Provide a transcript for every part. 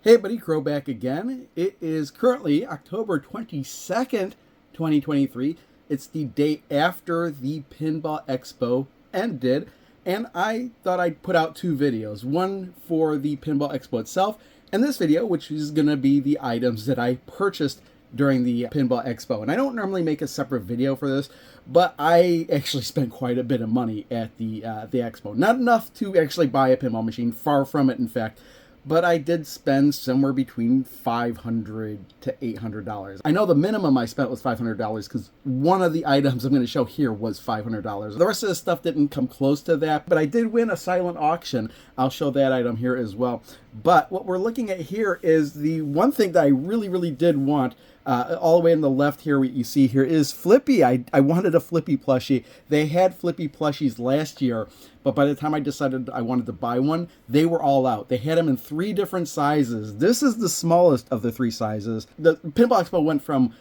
Hey buddy, Crow back again. It is currently October 22nd, 2023. It's the day after the Pinball Expo ended, and I thought I'd put out two videos. One for the Pinball Expo itself, and this video, which is going to be the items that I purchased during the Pinball Expo. And I don't normally make a separate video for this, but I actually spent quite a bit of money at the Expo. Not enough to actually buy a pinball machine, far from it in fact. But I did spend somewhere between $500 to $800. I know the minimum I spent was $500 because one of the items I'm going to show here was $500. The rest of the stuff didn't come close to that, but I did win a silent auction. I'll show that item here as well. But what we're looking at here is the one thing that I really did want. All the way on the left here, what you see here is Flippy. I wanted a Flippy plushie. They had Flippy plushies last year, but by the time I decided I wanted to buy one, they were all out. They had them in 3 different sizes. This is the smallest of the 3 sizes. The Pinball Expo went from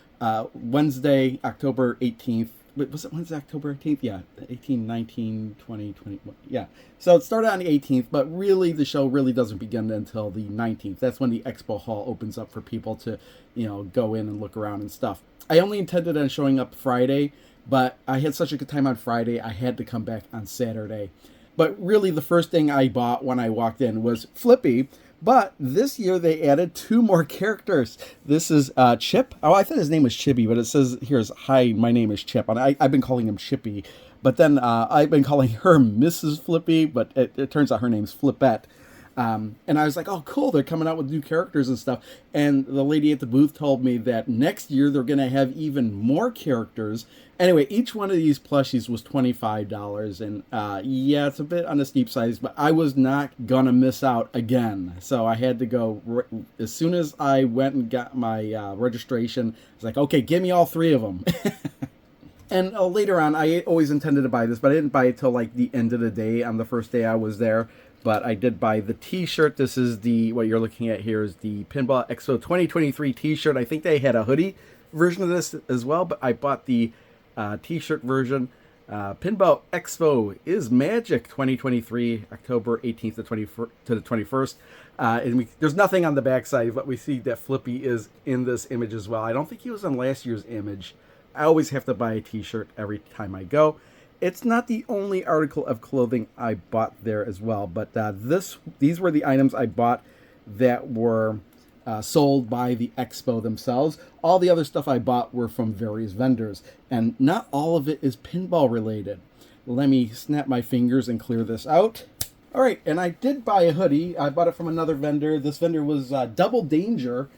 Wednesday, October 18th. Wait, was it Wednesday, October 18th? Yeah, 18, 19, 20, 21. Yeah. So it started on the 18th, but really the show really doesn't begin until the 19th. That's when the expo hall opens up for people to, go in and look around and stuff. I only intended on showing up Friday, but I had such a good time on Friday, I had to come back on Saturday. But really the first thing I bought when I walked in was Flippy. But this year they added 2 more characters. This is Chip. Oh, I thought his name was Chippy, but it says here's, hi, my name is Chip. And I've been calling him Chippy. But then I've been calling her Mrs. Flippy, but it turns out her name's Flippette. And I was like, oh, cool, they're coming out with new characters and stuff. And the lady at the booth told me that next year they're going to have even more characters. Anyway, each one of these plushies was $25. And yeah, it's a bit on the steep side, but I was not going to miss out again. So I had to go. As soon as I went and got my registration, I was like, okay, give me all 3 of them. And later on, I always intended to buy this, but I didn't buy it till like the end of the day on the first day I was there. But I did buy the t-shirt. This is what you're looking at here is the Pinball Expo 2023 t-shirt. I think they had a hoodie version of this as well, but I bought the t-shirt version. Pinball Expo is Magic 2023, October 18th to the 21st. And there's nothing on the backside, but we see that Flippy is in this image as well. I don't think he was on last year's image. I always have to buy a t-shirt every time I go. It's not the only article of clothing I bought there as well, but these were the items I bought that were sold by the expo themselves. All the other stuff I bought were from various vendors, and not all of it is pinball related. Let me snap my fingers and clear this out. All right, and I did buy a hoodie. I bought it from another vendor. This vendor was Double Danger.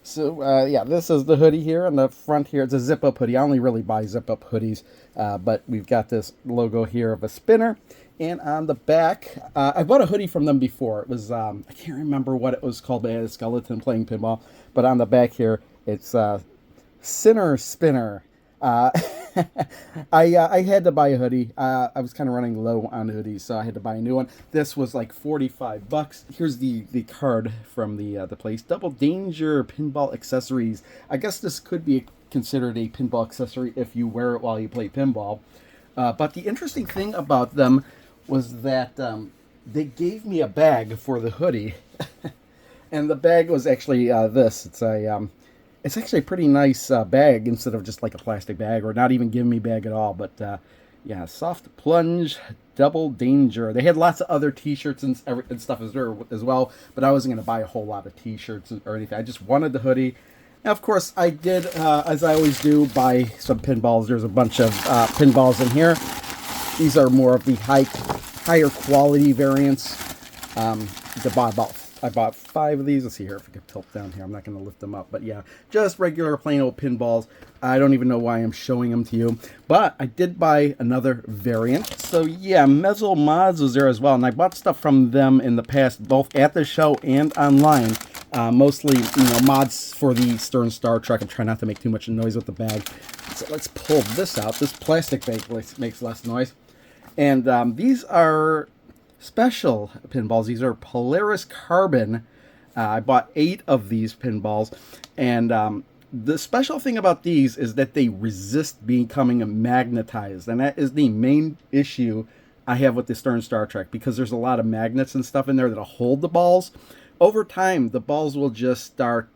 So, yeah, this is the hoodie here on the front here. It's a zip-up hoodie. I only really buy zip-up hoodies, but we've got this logo here of a spinner. And on the back, I bought a hoodie from them before. It was, I can't remember what it was called, but it had a skeleton playing pinball. But on the back here, it's Sinner Spinner. I had to buy a hoodie. I was kind of running low on hoodies, so I had to buy a new one. This was like $45. Here's the card from the place. Double Danger Pinball Accessories. I guess this could be considered a pinball accessory if you wear it while you play pinball. But the interesting thing about them was that they gave me a bag for the hoodie. And the bag was actually this. It's actually a pretty nice bag instead of just like a plastic bag or not even giving me a bag at all. But yeah, Soft Plunge, Double Danger. They had lots of other t-shirts and stuff as well, but I wasn't going to buy a whole lot of t-shirts or anything. I just wanted the hoodie. Now, of course, I did, as I always do, buy some pinballs. There's a bunch of pinballs in here. These are more of the higher quality variants. I bought 5 of these. Let's see here if I can tilt down here. I'm not going to lift them up. But yeah, just regular plain old pinballs. I don't even know why I'm showing them to you. But I did buy another variant. So yeah, Mezzo Mods was there as well. And I bought stuff from them in the past, both at the show and online. Mostly, mods for the Stern Star Trek. I'm trying not to make too much noise with the bag. So let's pull this out. This plastic bag makes less noise. And these are special pinballs. These are Polaris Carbon. I bought 8 of these pinballs, and the special thing about these is that they resist becoming magnetized, and that is the main issue I have with the Stern Star Trek, because there's a lot of magnets and stuff in there that'll hold the balls. over time, the balls will just start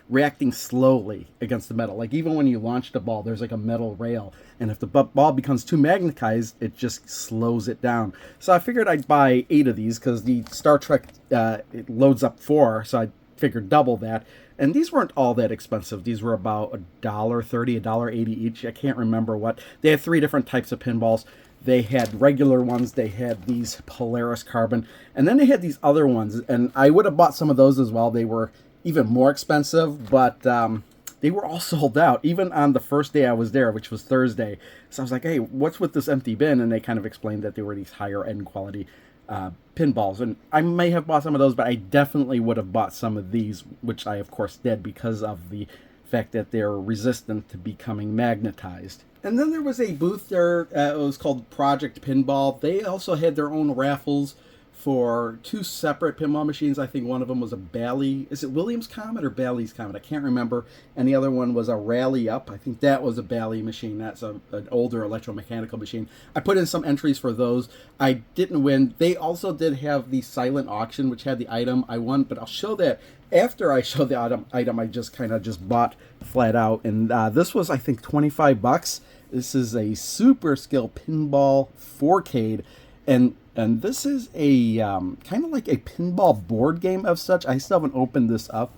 reacting slowly against the metal. Like even when you launch the ball, there's like a metal rail. And if the ball becomes too magnetized, it just slows it down. So I figured I'd buy 8 of these because the Star Trek, it loads up 4. So I figured double that. And these weren't all that expensive. These were about $1.30, $1.80 each. I can't remember what. They had 3 different types of pinballs. They had regular ones. They had these Polaris Carbon. And then they had these other ones. And I would have bought some of those as well. They were even more expensive, but they were all sold out, even on the first day I was there, which was Thursday. So I was like, hey, what's with this empty bin? And they kind of explained that they were these higher end quality pinballs. And I may have bought some of those, but I definitely would have bought some of these, which I, of course, did because of the fact that they're resistant to becoming magnetized. And then there was a booth there, it was called Project Pinball. They also had their own raffles for 2 separate pinball machines. I think one of them was a Bally. Is it Williams Comet or Bally's Comet? I can't remember. And the other one was a Rally Up. I think that was a Bally machine. That's an older electromechanical machine. I put in some entries for those. I didn't win. They also did have the silent auction, which had the item I won, but I'll show that after I show the item I just kind of just bought flat out. And this was, I think, $25. This is a Super Skill Pinball 4K. And this is a kind of like a pinball board game of such. I still haven't opened this up.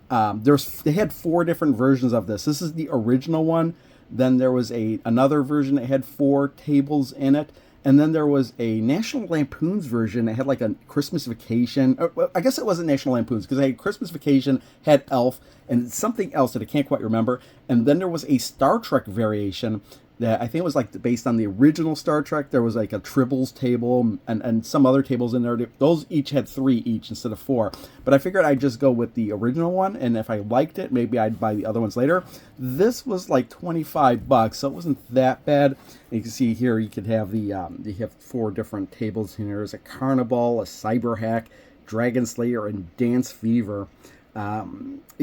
They had 4 different versions of this. This is the original one. Then there was another version that had 4 tables in it. And then there was a National Lampoon's version that had like a Christmas Vacation. Well, I guess it wasn't National Lampoon's because I had Christmas Vacation, had Elf, and something else that I can't quite remember. And then there was a Star Trek variation that I think it was like based on the original Star Trek. There was like a Tribbles table and some other tables in there. Those each had 3 each instead of 4. But I figured I'd just go with the original one, and if I liked it, maybe I'd buy the other ones later. This was like $25, so it wasn't that bad. You can see here you could have you have 4 different tables here. There's a Carnival, a Cyber Hack, Dragon Slayer, and Dance Fever. I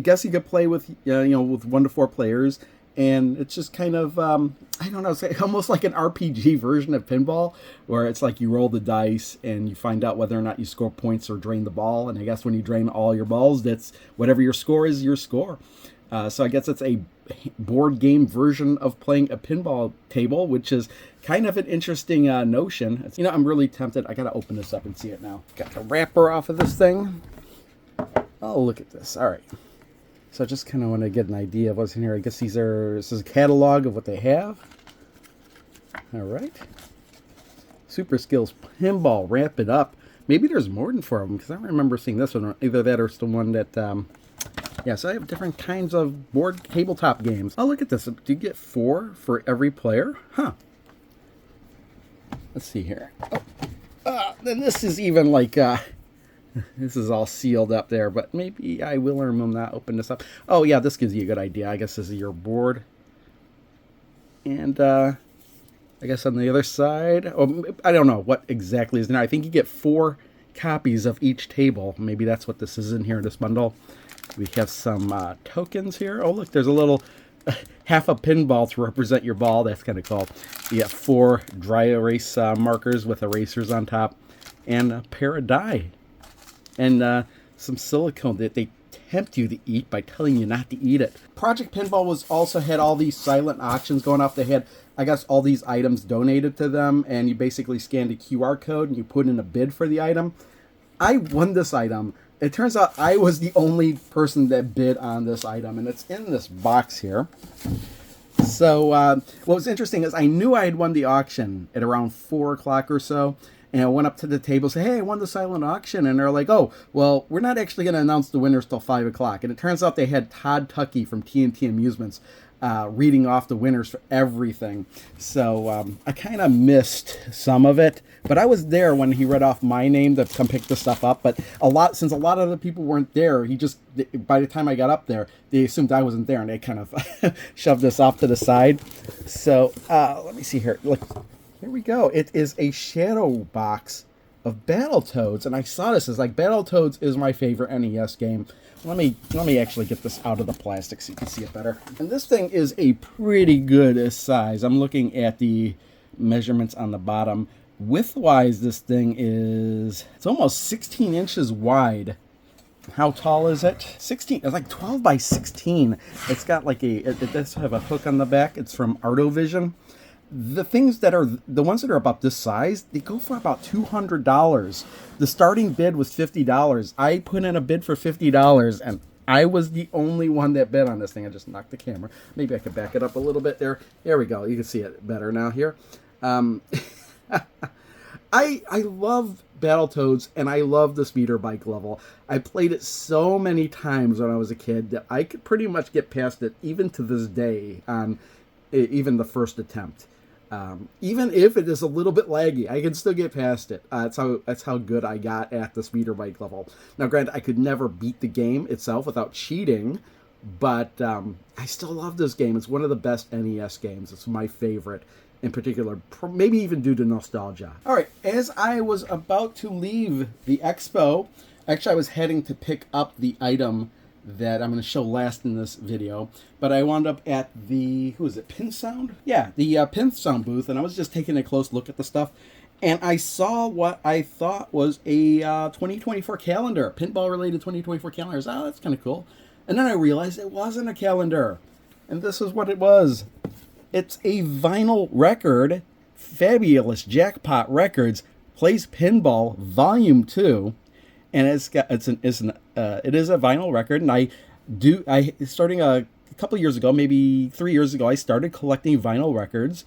guess you could play with with 1 to 4 players. And it's just kind of, I don't know, it's almost like an RPG version of pinball, where it's like you roll the dice and you find out whether or not you score points or drain the ball. And I guess when you drain all your balls, that's whatever your score is, your score. So I guess it's a board game version of playing a pinball table, which is kind of an interesting notion. I'm really tempted. I got to open this up and see it now. Got the wrapper off of this thing. Oh, look at this. All right. So I just kind of want to get an idea of what's in here. I guess this is a catalog of what they have. All right. Super Skills Pinball, wrap it up. Maybe there's more than 4 of them, because I don't remember seeing this one. Either that or it's the one that, so I have different kinds of board tabletop games. Oh, look at this. Do you get 4 for every player? Huh. Let's see here. Oh, then this is even like, this is all sealed up there, but maybe I will or will not open this up. Oh, yeah, this gives you a good idea. I guess this is your board. And I guess on the other side, I don't know what exactly is in there. I think you get 4 copies of each table. Maybe that's what this is in here in this bundle. We have some tokens here. Oh, look, there's a little half a pinball to represent your ball. That's kind of cool. You got 4 dry erase markers with erasers on top and a pair of die. And some silicone that they tempt you to eat by telling you not to eat it. Project Pinball also had all these silent auctions going off. They had, I guess, all these items donated to them, and you basically scanned a QR code and you put in a bid for the item. I won this item. It turns out I was the only person that bid on this item, and it's in this box here. So what was interesting is I knew I had won the auction at around 4 o'clock or so. And I went up to the table and said, hey, I won the silent auction. And they're like, oh, well, we're not actually going to announce the winners till 5 o'clock. And it turns out they had Todd Tuckey from TNT Amusements reading off the winners for everything. So I kind of missed some of it. But I was there when he read off my name to come pick the stuff up. But since a lot of the people weren't there, by the time I got up there, they assumed I wasn't there. And they kind of shoved this off to the side. So let me see here. Look. Here we go. It is a shadow box of Battletoads, and I saw this as like Battletoads is my favorite NES game. Let me actually get this out of the plastic so you can see it better. And this thing is a pretty good size. I'm looking at the measurements on the bottom. Width-wise, this thing it's almost 16 inches wide, How tall is it? 16. It's like 12 by 16. It's got like it does have a hook on the back. It's from Artovision. The things that are, the ones that are about this size, they go for about $200. The starting bid was $50. I put in a bid for $50, and I was the only one that bid on this thing. I just knocked the camera. Maybe I could back it up a little bit there. There we go. You can see it better now here. I love Battletoads, and I love the speeder bike level. I played it so many times when I was a kid that I could pretty much get past it, even to this day, on even the first attempt. Even if it is a little bit laggy, I can still get past it. That's how good I got at the speeder bike level. Now, granted, I could never beat the game itself without cheating, but I still love this game. It's one of the best NES games. It's my favorite in particular, maybe even due to nostalgia. All right, as I was about to leave the expo, actually I was heading to pick up the item that I'm going to show last in this video, but I wound up at the, who is it, Pin Sound? Yeah, the Pin Sound booth, and I was just taking a close look at the stuff, and I saw what I thought was a 2024 calendar, pinball-related 2024 calendars. Oh, that's kind of cool. And then I realized it wasn't a calendar, and this is what it was. It's a vinyl record, Fabulous Jackpot Records Plays Pinball Volume 2, and it is a vinyl record, and I starting a couple years ago, maybe 3 years ago, I started collecting vinyl records,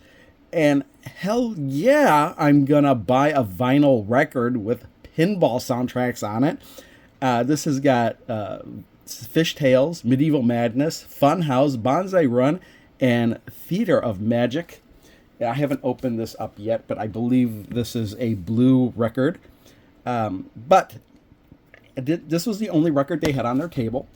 and hell yeah, I'm gonna buy a vinyl record with pinball soundtracks on it. This has got Fish Tales, Medieval Madness, Funhouse, Bonsai Run, and Theater of Magic. I haven't opened this up yet, but I believe this is a blue record. But this was the only record they had on their table.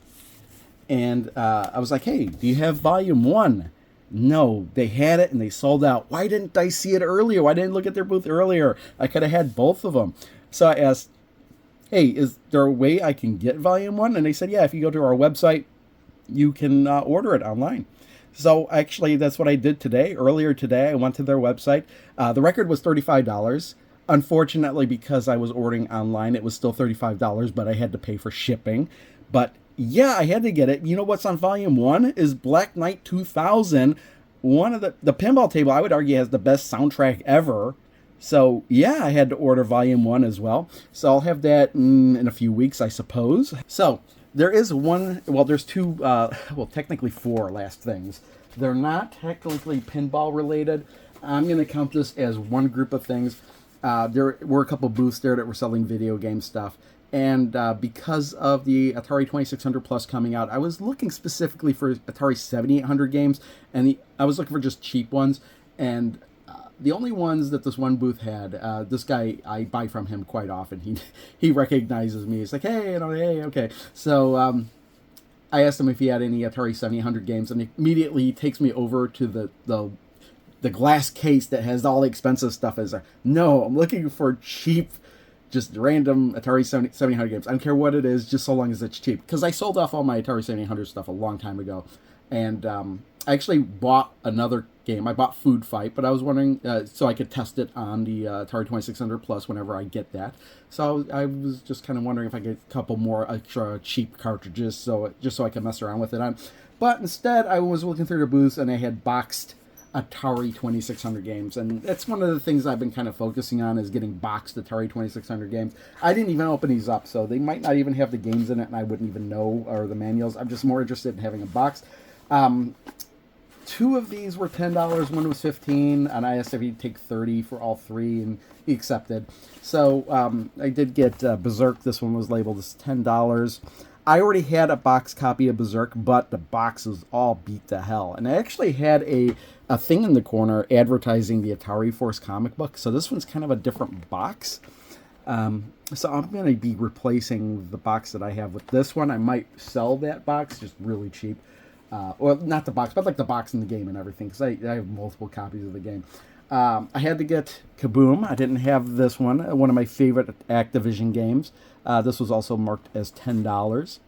And I was like, hey, do you have volume 1? No, they had it and they sold out. Why didn't I see it earlier? Why didn't I look at their booth earlier? I could have had both of them. So I asked, hey, is there a way I can get volume 1? And they said, yeah, if you go to our website, you can order it online. So actually, that's what I did today. Earlier today, I went to their website. The record was $35. Unfortunately, because I was ordering online, it was still $35, but I had to pay for shipping. But yeah, I had to get it. You know what's on volume 1 is Black Knight 2000. One of the pinball table, I would argue, has the best soundtrack ever. So yeah, I had to order volume 1 as well. So I'll have that in a few weeks, I suppose. So there is one, well, there's two, well, technically 4 last things. They're not technically pinball related. I'm going to count this as one group of things. There were a couple booths there that were selling video game stuff. And because of the Atari 2600 Plus coming out, I was looking specifically for Atari 7800 games. And I was looking for just cheap ones. And the only ones that this one booth had, this guy, I buy from him quite often. He recognizes me. He's like, hey, hey, okay. So I asked him if he had any Atari 7800 games. And immediately he takes me over to the glass case that has all the expensive stuff. Is there? No, I'm looking for cheap, just random Atari 7800 games. I don't care what it is, just so long as it's cheap. Because I sold off all my Atari 7800 stuff a long time ago. And I actually bought another game. I bought Food Fight, but I was wondering, so I could test it on the Atari 2600 Plus whenever I get that. So I was just kind of wondering if I could get a couple more extra cheap cartridges, just so I could mess around with it on. But instead, I was looking through the booths, and they had boxed Atari 2600 games, and that's one of the things I've been kind of focusing on, is getting boxed Atari 2600 games. I didn't even open these up, so they might not even have the games in it, and I wouldn't even know, or the manuals. I'm just more interested in having a box. 2 of these were $10, one was $15, and I asked if he'd take $30 for all 3, and he accepted. So I did get Berserk. This one was labeled as $10. I already had a box copy of Berserk, but the box was all beat to hell. And I actually had a thing in the corner advertising the Atari Force comic book. So this one's kind of a different box. So I'm going to be replacing the box that I have with this one. I might sell that box just really cheap. Well, not the box, but like the box in the game and everything, because I have multiple copies of the game. I had to get Kaboom. I didn't have this one of my favorite Activision games. This was also marked as $10.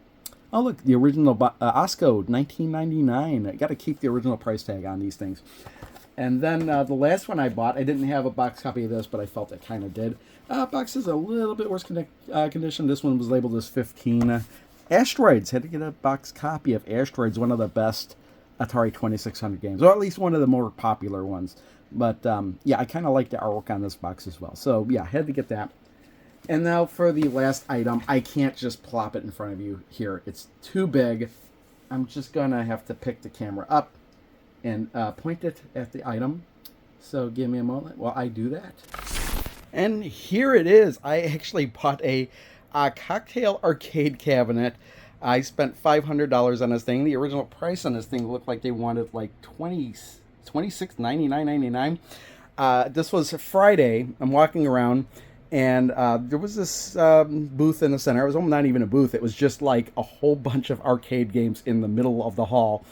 Oh, look, the original Osco, $19.99. I got to keep the original price tag on these things. And then the last one I bought, I didn't have a box copy of this, but I felt it kind of did. Box is a little bit worse condition. This one was labeled as 15. Asteroids. Had to get a box copy of Asteroids, one of the best Atari 2600 games, or at least one of the more popular ones. But yeah, I kind of like the artwork on this box as well. So yeah, had to get that. And now for the last item, I can't just plop it in front of you here. It's too big. I'm just going to have to pick the camera up and point it at the item. So give me a moment while I do that. And here it is. I actually bought a cocktail arcade cabinet. I spent $500 on this thing. The original price on this thing looked like they wanted like $26.99.99. This was Friday. I'm walking around, and there was this booth in the center. It was almost not even a booth. It was just like a whole bunch of arcade games in the middle of the hall.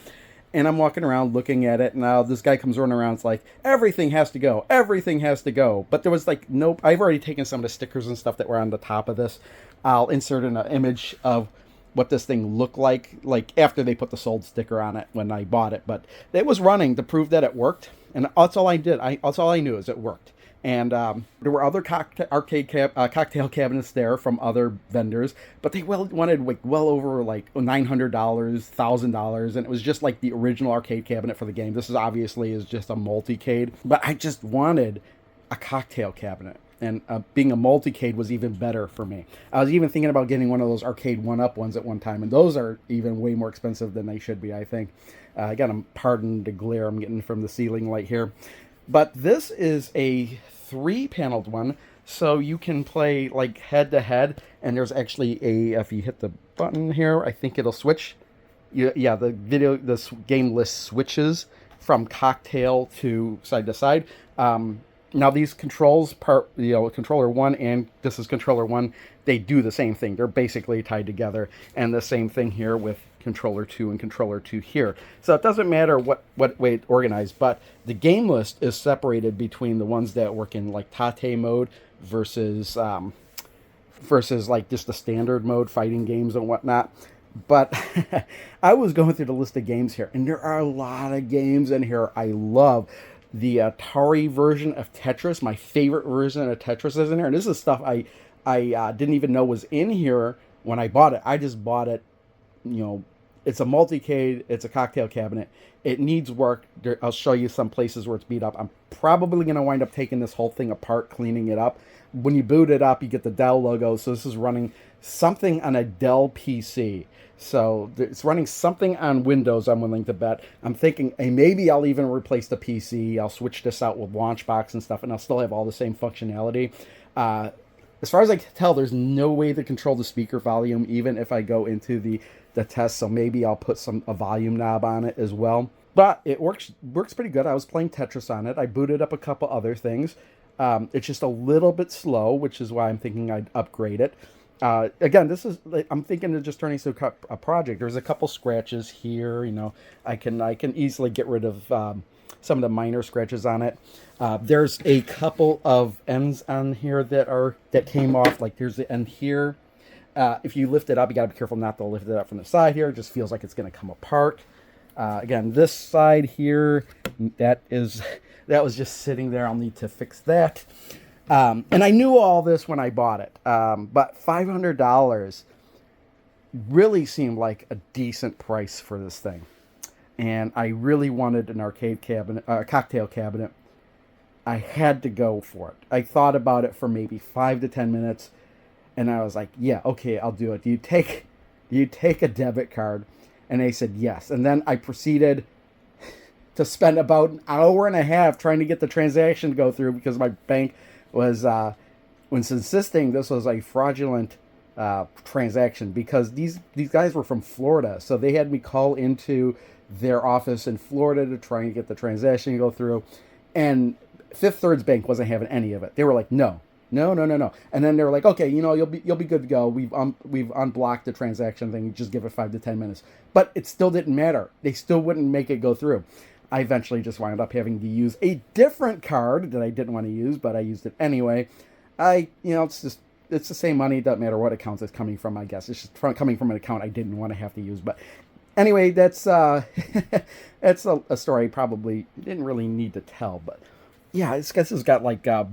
And I'm walking around looking at it, and now this guy comes running around. It's like, everything has to go. Everything has to go. But there was like, nope. I've already taken some of the stickers and stuff that were on the top of this. I'll insert in an image of what this thing looked like after they put the sold sticker on it when I bought it. But it was running to prove that it worked. And that's all I did. That's all I knew is it worked. And there were other cocktail cabinets there from other vendors, but they wanted like well over like $900, $1,000, and it was just like the original arcade cabinet for the game. This is obviously just a multicade, but I just wanted a cocktail cabinet, and being a multicade was even better for me. I was even thinking about getting one of those arcade 1-up ones at one time, and those are even way more expensive than they should be, I think. Again, pardon the glare I'm getting from the ceiling light here. But this is a 3-paneled one, so you can play like head to head, and there's actually if you hit the button here, I think it'll switch. Yeah, this game list switches from cocktail to side to side. Now these controls, controller 1 and this is controller 1, they do the same thing. They're basically tied together, and the same thing here with controller 2 and controller 2 here. So it doesn't matter what way it's organized, but the game list is separated between the ones that work in like tate mode versus like just the standard mode, fighting games and whatnot. But I was going through the list of games here, and there are a lot of games in here I love. The Atari version of Tetris, my favorite version of Tetris, is in here. And this is stuff I didn't even know was in here when I bought it. I just bought it. It's a multicade, it's a cocktail cabinet. It needs work. I'll show you some places where it's beat up. I'm probably going to wind up taking this whole thing apart, cleaning it up. When you boot it up, you get the Dell logo. So this is running something on a Dell PC. So it's running something on Windows, I'm willing to bet. I'm thinking, hey, maybe I'll even replace the PC. I'll switch this out with Launchbox and stuff, and I'll still have all the same functionality. As far as I can tell, there's no way to control the speaker volume, even if I go into the test, so maybe I'll put a volume knob on it as well. But it works pretty good. I was playing Tetris on it. I booted up a couple other things. It's just a little bit slow, which is why I'm thinking I'd upgrade it. Again, I'm thinking of just turning into a project. There's a couple scratches here. I can easily get rid of some of the minor scratches on it. There's a couple of ends on here that came off. Like there's the end here. If you lift it up, you got to be careful not to lift it up from the side here. It just feels like it's going to come apart. Again, this side here, that was just sitting there. I'll need to fix that. And I knew all this when I bought it. But $500 really seemed like a decent price for this thing. And I really wanted an arcade cabinet, a cocktail cabinet. I had to go for it. I thought about it for maybe 5 to 10 minutes. And I was like, yeah, okay, I'll do it. Do you take a debit card? And they said yes. And then I proceeded to spend about an hour and a half trying to get the transaction to go through because my bank was insisting this was a fraudulent transaction because these guys were from Florida. So they had me call into their office in Florida to try and get the transaction to go through. And Fifth Third's Bank wasn't having any of it. They were like, no. And then they were like, okay, you'll be good to go. We've unblocked the transaction thing. You just give it 5 to 10 minutes. But it still didn't matter. They still wouldn't make it go through. I eventually just wound up having to use a different card that I didn't want to use, but I used it anyway. It's the same money. It doesn't matter what account it's coming from, I guess. It's just coming from an account I didn't want to have to use. But Anyway, that's that's a story I probably didn't really need to tell, but yeah, I guess it's got like I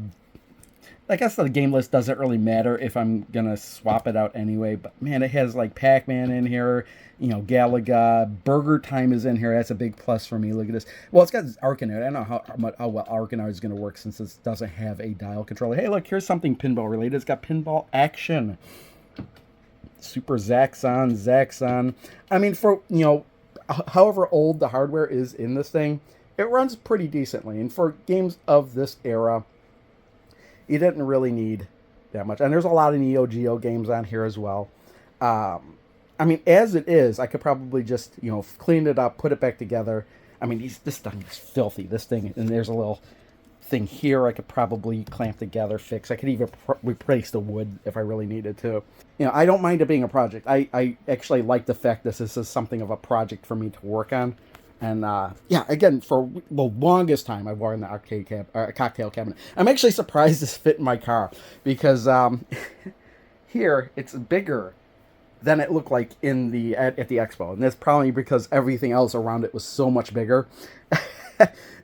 guess the game list doesn't really matter if I'm gonna swap it out anyway. But man, it has like Pac-Man in here, Galaga, Burger Time is in here. That's a big plus for me. Look at this. Well, it's got Arcanard. I don't know how well Arcanard is gonna work since it doesn't have a dial controller. Hey, look, here's something pinball related. It's got pinball action. Super Zaxxon. I mean, for however old the hardware is in this thing, it runs pretty decently. And for games of this era, you didn't really need that much. And there's a lot of Neo Geo games on here as well. I mean, as it is, I could probably just, clean it up, put it back together. I mean, this thing is filthy. This thing, and there's a little thing here I could probably clamp together, fix. I could even replace the wood if I really needed to. I don't mind it being a project. I actually like the fact that this is something of a project for me to work on. And yeah, again, for the longest time, I've worn the cocktail cabinet. I'm actually surprised this fit in my car because here it's bigger than it looked like at the expo, and that's probably because everything else around it was so much bigger.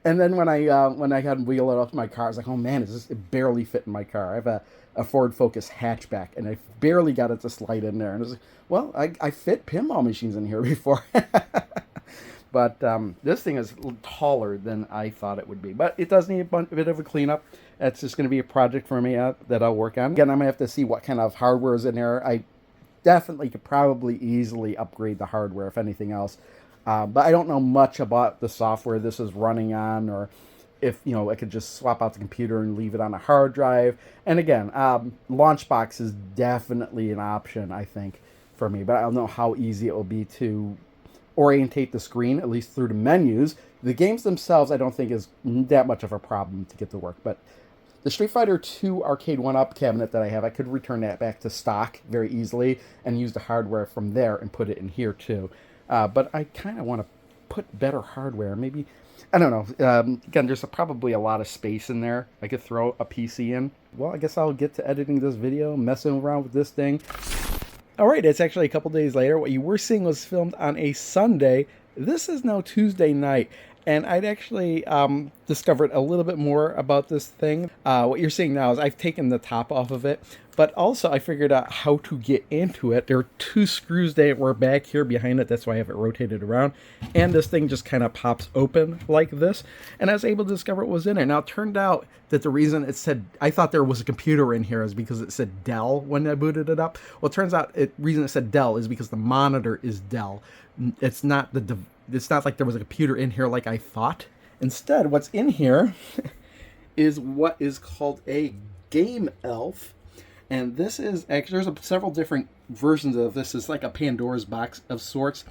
And then when I had to wheel it off my car, I was like, oh man, it barely fit in my car. I have a Ford Focus hatchback, and I barely got it to slide in there. And I was like, well, I fit pinball machines in here before. But this thing is taller than I thought it would be. But it does need a bit of a cleanup. That's just going to be a project for me that I'll work on. Again, I'm going to have to see what kind of hardware is in there. I definitely could probably easily upgrade the hardware, if anything else. But I don't know much about the software this is running on, or if, I could just swap out the computer and leave it on a hard drive. And again, Launchbox is definitely an option, I think, for me. But I don't know how easy it will be to orientate the screen, at least through the menus. The games themselves, I don't think is that much of a problem to get to work. But the Street Fighter 2 Arcade 1-Up cabinet that I have, I could return that back to stock very easily and use the hardware from there and put it in here too. But I kind of want to put better hardware. Maybe, I don't know. Again, there's probably a lot of space in there. I could throw a PC in. Well, I guess I'll get to editing this video, messing around with this thing. All right, it's actually a couple days later. What you were seeing was filmed on a Sunday. This is now Tuesday night. And I'd actually discovered a little bit more about this thing. What you're seeing now is I've taken the top off of it, but also I figured out how to get into it. There are two screws that were back here behind it. That's why I have it rotated around. And this thing just kind of pops open like this. And I was able to discover what was in there. Now, it turned out that the reason it said, I thought there was a computer in here is because it said Dell when I booted it up. Well, it turns out the reason it said Dell is because the monitor is Dell. It's not it's not like there was a computer in here like I thought. Instead, what's in here is what is called a Game Elf. And this is actually, there's several different versions of this. It's like a Pandora's box of sorts.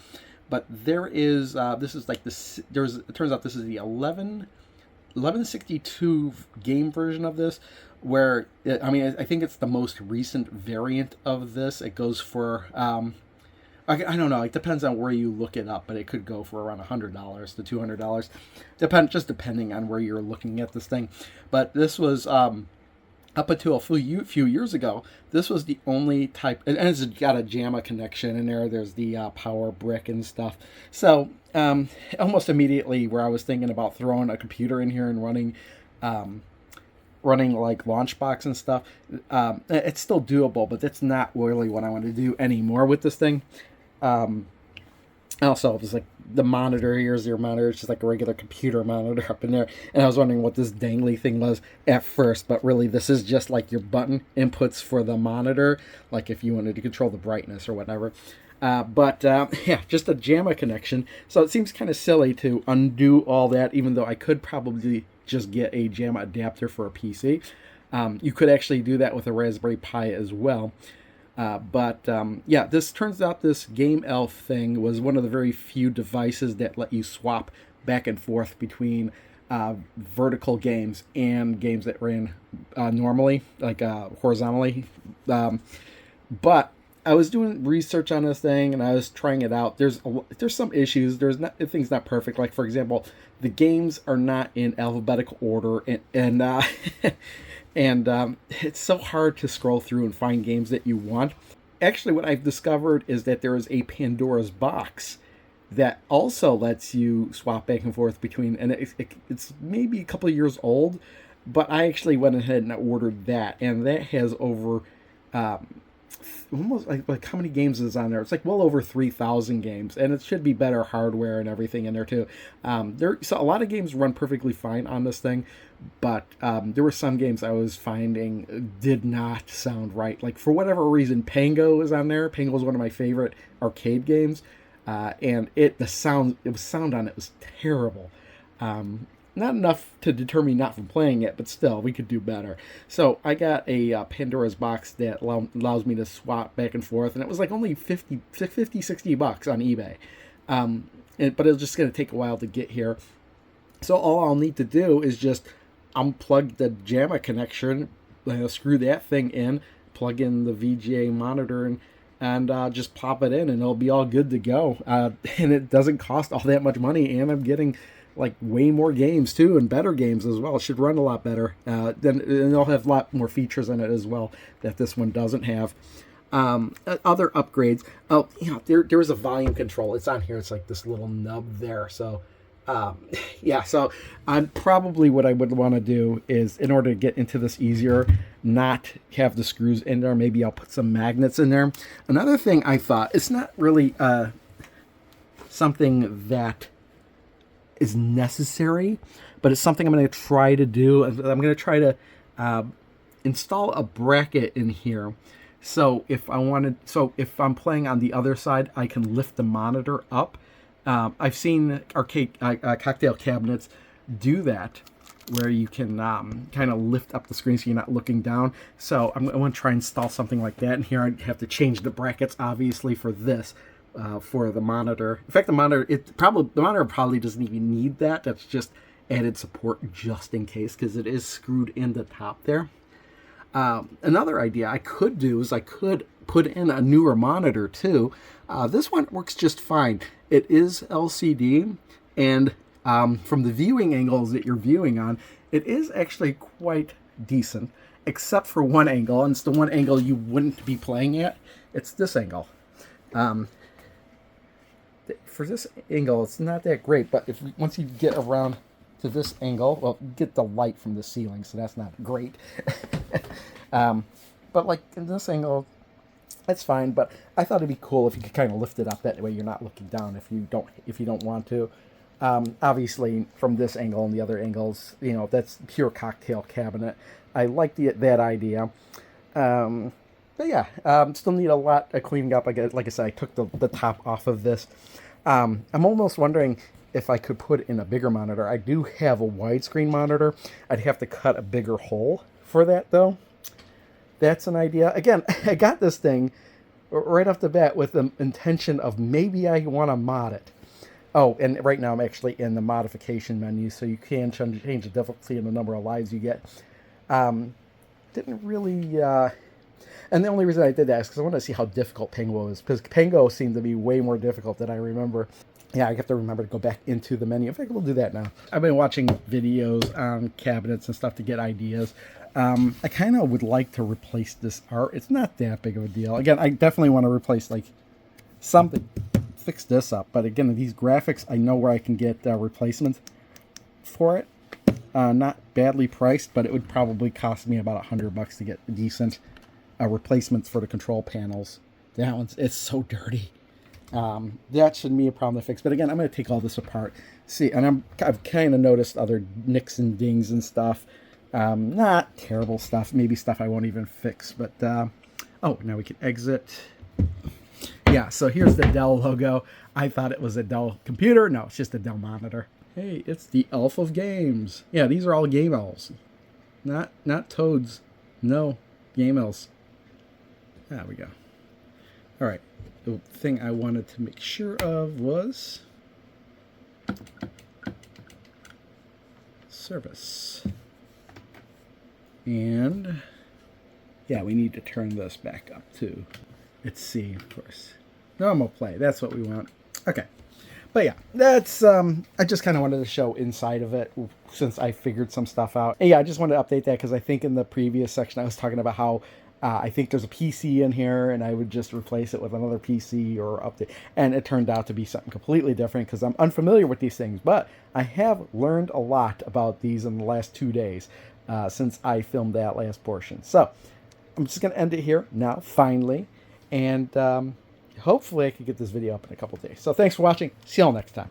But there is, this is like this, it turns out this is the 1162 game version of this, where, I think it's the most recent variant of this. It goes for, I don't know. It depends on where you look it up, but it could go for around $100 to $200, depending on where you're looking at this thing. But this was up until a few years ago. This was the only type, and it's got a JAMA connection in there. There's the power brick and stuff. So almost immediately, where I was thinking about throwing a computer in here and running like Launchbox and stuff, it's still doable, but that's not really what I want to do anymore with this thing. Also, it was like the monitor, here's your monitor, it's just like a regular computer monitor up in there, and I was wondering what this dangly thing was at first, but really this is just like your button inputs for the monitor, like if you wanted to control the brightness or whatever. Yeah, just a JAMA connection, so it seems kind of silly to undo all that, even though I could probably just get a JAMA adapter for a PC. You could actually do that with a Raspberry Pi as well. Yeah, this turns out this Game Elf thing was one of the very few devices that let you swap back and forth between vertical games and games that ran normally, like horizontally. But I was doing research on this thing and I was trying it out. There's some issues. Things not perfect. Like, for example, the games are not in alphabetical order, and it's so hard to scroll through and find games that you want. Actually, what I've discovered is that there is a Pandora's box that also lets you swap back and forth between, and it's maybe a couple of years old, but I actually went ahead and ordered that, and that has over almost like how many games is on there? It's like well over 3,000 games, and it should be better hardware and everything in there too. So a lot of games run perfectly fine on this thing, but there were some games I was finding did not sound right. Like for whatever reason, Pango is on there. Pango is one of my favorite arcade games, and the sound on it was terrible. Not enough to deter me not from playing it, but still, we could do better. So I got a Pandora's box that allows me to swap back and forth, and it was like only 50, 60 bucks on eBay. But it's just going to take a while to get here. So all I'll need to do is just unplug the JAMA connection, screw that thing in, plug in the VGA monitor, and just pop it in, and it'll be all good to go. And it doesn't cost all that much money, and I'm getting like way more games too, and better games as well. It should run a lot better. And it'll have a lot more features in it as well that this one doesn't have. Other upgrades. Oh, there was a volume control. It's on here. It's like this little nub there. So, so I'm probably what I would want to do is, in order to get into this easier, not have the screws in there. Maybe I'll put some magnets in there. Another thing I thought, it's not really something that is necessary, but it's something I'm going to try to do. I'm going to try to install a bracket in here. So if I'm playing on the other side, I can lift the monitor up. I've seen arcade cocktail cabinets do that, where you can kind of lift up the screen so you're not looking down. So I want to try and install something like that. And here I have to change the brackets, obviously, for this. For the monitor. In fact, the monitor probably doesn't even need that. That's just added support just in case, because it is screwed in the top there. Another idea I could do is I could put in a newer monitor too. This one works just fine. It is LCD, and from the viewing angles that you're viewing on, it is actually quite decent, except for one angle, and it's the one angle you wouldn't be playing at. It's this angle. For this angle, it's not that great, but once you get around to this angle, well, you get the light from the ceiling, so that's not great. But like in this angle, that's fine. But I thought it'd be cool if you could kind of lift it up. That way, you're not looking down if you don't want to. Obviously, from this angle and the other angles, that's pure cocktail cabinet. I like that idea. But yeah, still need a lot of cleaning up. Like I said, I took the top off of this. I'm almost wondering if I could put in a bigger monitor. I do have a widescreen monitor. I'd have to cut a bigger hole for that, though. That's an idea. Again, I got this thing right off the bat with the intention of maybe I want to mod it. Oh, and right now I'm actually in the modification menu, so you can change the difficulty and the number of lives you get. Didn't really... And the only reason I did that is because I wanted to see how difficult Pango is, because Pango seemed to be way more difficult than I remember. Yeah, I have to remember to go back into the menu. In fact, we'll do that now. I've been watching videos on cabinets and stuff to get ideas. I kind of would like to replace this art. It's not that big of a deal. Again, I definitely want to replace something, fix this up. But again, these graphics, I know where I can get replacements for it. Not badly priced, but it would probably cost me about $100 to get decent replacements for the control panels. It's so dirty. That shouldn't be a problem to fix. But again, I'm going to take all this apart. See, and I've kind of noticed other nicks and dings and stuff. Not terrible stuff. Maybe stuff I won't even fix. But, now we can exit. Yeah, so here's the Dell logo. I thought it was a Dell computer. No, it's just a Dell monitor. Hey, it's the elf of games. Yeah, these are all game elves. Not toads. No, game elves. There we go. All right. The thing I wanted to make sure of was service. And yeah, we need to turn this back up too. It's C, of course. Normal play. That's what we want. Okay. But yeah, that's, I just kind of wanted to show inside of it since I figured some stuff out. And yeah, I just wanted to update that because I think in the previous section I was talking about how I think there's a PC in here, and I would just replace it with another PC or update. And it turned out to be something completely different because I'm unfamiliar with these things. But I have learned a lot about these in the last 2 days since I filmed that last portion. So I'm just going to end it here now, finally. And hopefully I can get this video up in a couple days. So thanks for watching. See y'all next time.